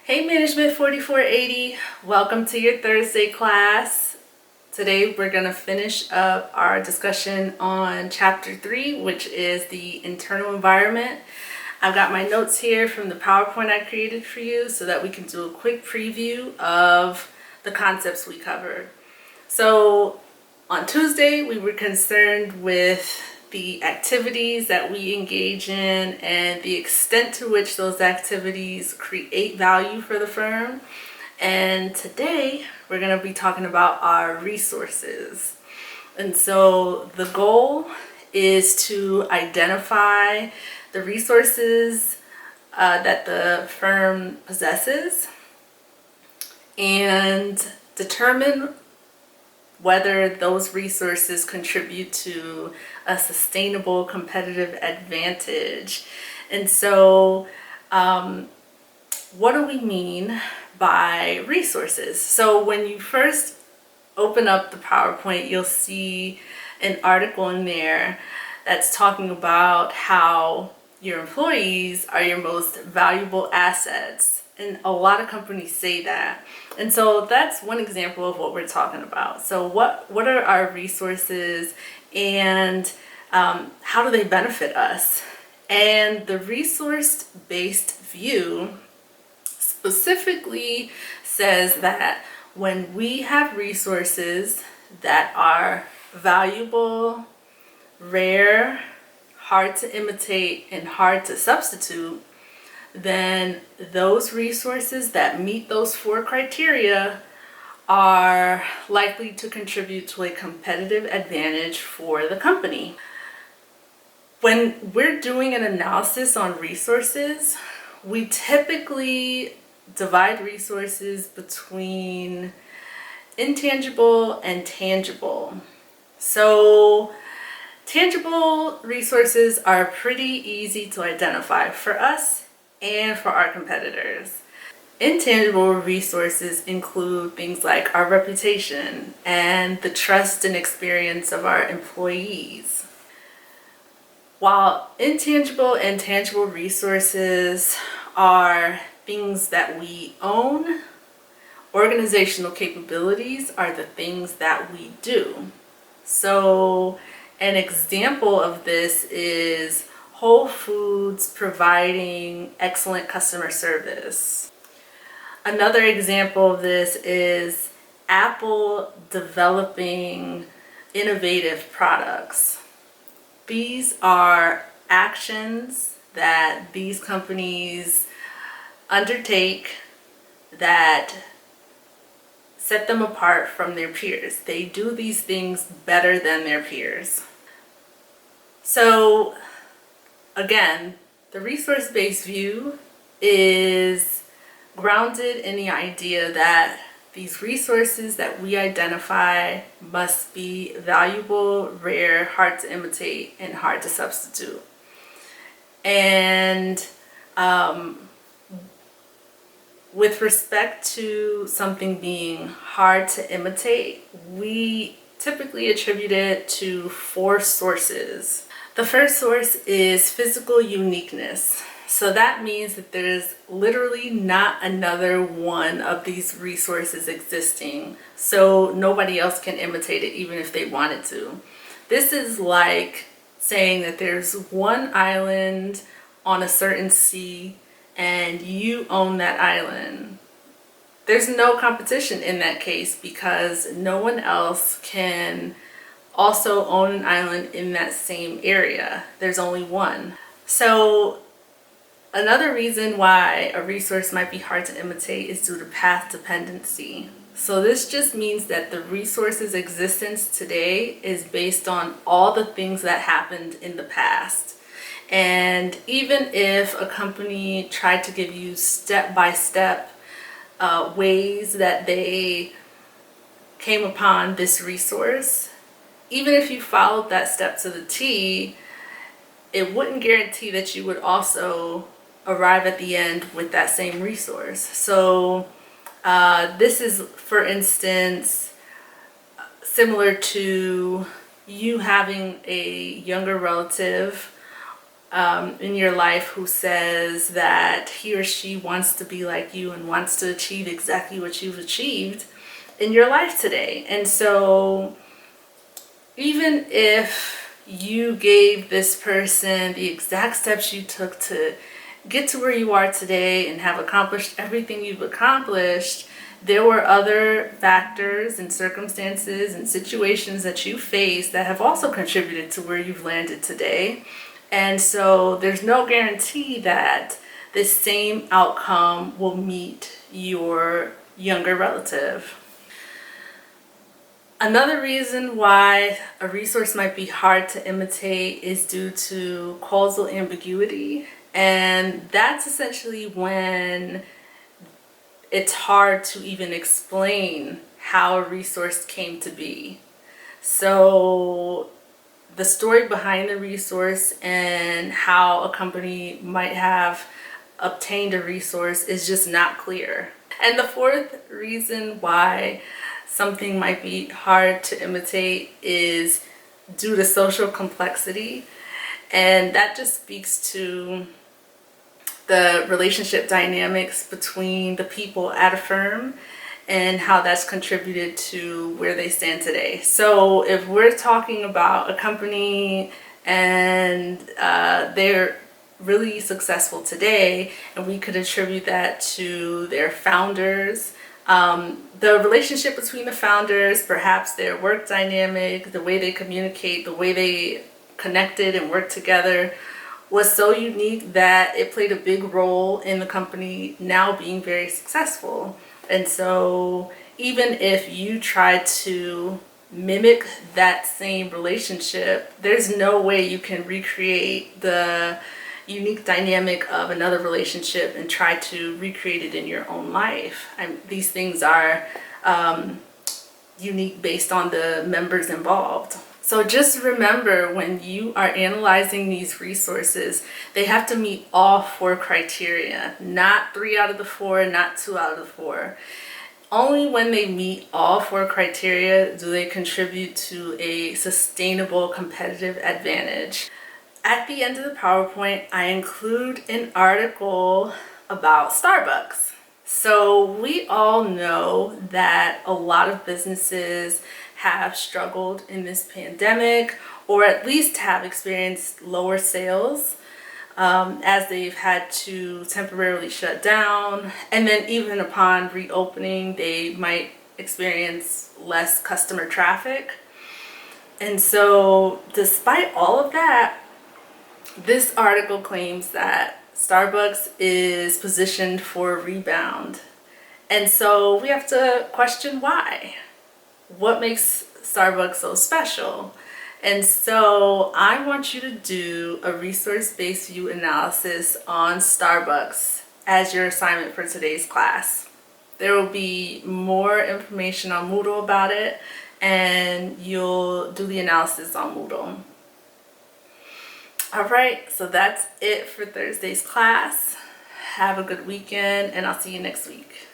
Hey Management 4480, welcome to your Thursday class. Today we're going to finish up our discussion on chapter 3, which is the internal environment. I've got my notes here from the PowerPoint I created for you so that we can do a quick preview of the concepts we covered. So on Tuesday we were concerned with the activities that we engage in and the extent to which those activities create value for the firm. And today we're going to be talking about our resources. And so the goal is to identify the resources that the firm possesses and determine whether those resources contribute to a sustainable competitive advantage. And so what do we mean by resources? So when you first open up the PowerPoint, you'll see an article in there that's talking about how your employees are your most valuable assets. And a lot of companies say that. And so that's one example of what we're talking about. So what are our resources and how do they benefit us? And the resource-based view specifically says that when we have resources that are valuable, rare, hard to imitate, and hard to substitute, then those resources that meet those 4 criteria are likely to contribute to a competitive advantage for the company. When we're doing an analysis on resources, we typically divide resources between intangible and tangible. So tangible resources are pretty easy to identify for us and for our competitors. Intangible resources include things like our reputation and the trust and experience of our employees. While intangible and tangible resources are things that we own, organizational capabilities are the things that we do. So an example of this is Whole Foods providing excellent customer service. Another example of this is Apple developing innovative products. These are actions that these companies undertake that set them apart from their peers. They do these things better than their peers. So again, the resource-based view is grounded in the idea that these resources that we identify must be valuable, rare, hard to imitate, and hard to substitute. And with respect to something being hard to imitate, we typically attribute it to 4 sources. The first source is physical uniqueness. So that means that there's literally not another one of these resources existing. So nobody else can imitate it even if they wanted to. This is like saying that there's one island on a certain sea and you own that island. There's no competition in that case because no one else can also own an island in that same area. There's only one. So another reason why a resource might be hard to imitate is due to path dependency. So this just means that the resource's existence today is based on all the things that happened in the past. And even if a company tried to give you step-by-step ways that they came upon this resource, even if you followed that step to the T, it wouldn't guarantee that you would also arrive at the end with that same resource. So this is, for instance, similar to you having a younger relative in your life who says that he or she wants to be like you and wants to achieve exactly what you've achieved in your life today. And so even if you gave this person the exact steps you took to get to where you are today and have accomplished everything you've accomplished, there were other factors and circumstances and situations that you faced that have also contributed to where you've landed today. And so there's no guarantee that this same outcome will meet your younger relative. Another reason why a resource might be hard to imitate is due to causal ambiguity. And that's essentially when it's hard to even explain how a resource came to be. So the story behind the resource and how a company might have obtained a resource is just not clear. And the fourth reason why something might be hard to imitate is due to social complexity. And that just speaks to the relationship dynamics between the people at a firm and how that's contributed to where they stand today. So if we're talking about a company and they're really successful today, and we could attribute that to their founders, the relationship between the founders, perhaps their work dynamic, the way they communicate, the way they connected and worked together was so unique that it played a big role in the company now being very successful. And so even if you try to mimic that same relationship, there's no way you can recreate the unique dynamic of another relationship and try to recreate it in your own life. These things are unique based on the members involved. So just remember, when you are analyzing these resources, they have to meet all 4 criteria, not 3 out of the 4, not 2 out of the 4. Only when they meet all 4 criteria do they contribute to a sustainable competitive advantage. At the end of the PowerPoint, I include an article about Starbucks. So we all know that a lot of businesses have struggled in this pandemic, or at least have experienced lower sales as they've had to temporarily shut down. And then even upon reopening, they might experience less customer traffic. And so despite all of that, this article claims that Starbucks is positioned for a rebound. And so we have to question why. What makes Starbucks so special? And so I want you to do a resource-based view analysis on Starbucks as your assignment for today's class. There will be more information on Moodle about it, and you'll do the analysis on Moodle. All right, so that's it for Thursday's class. Have a good weekend, and I'll see you next week.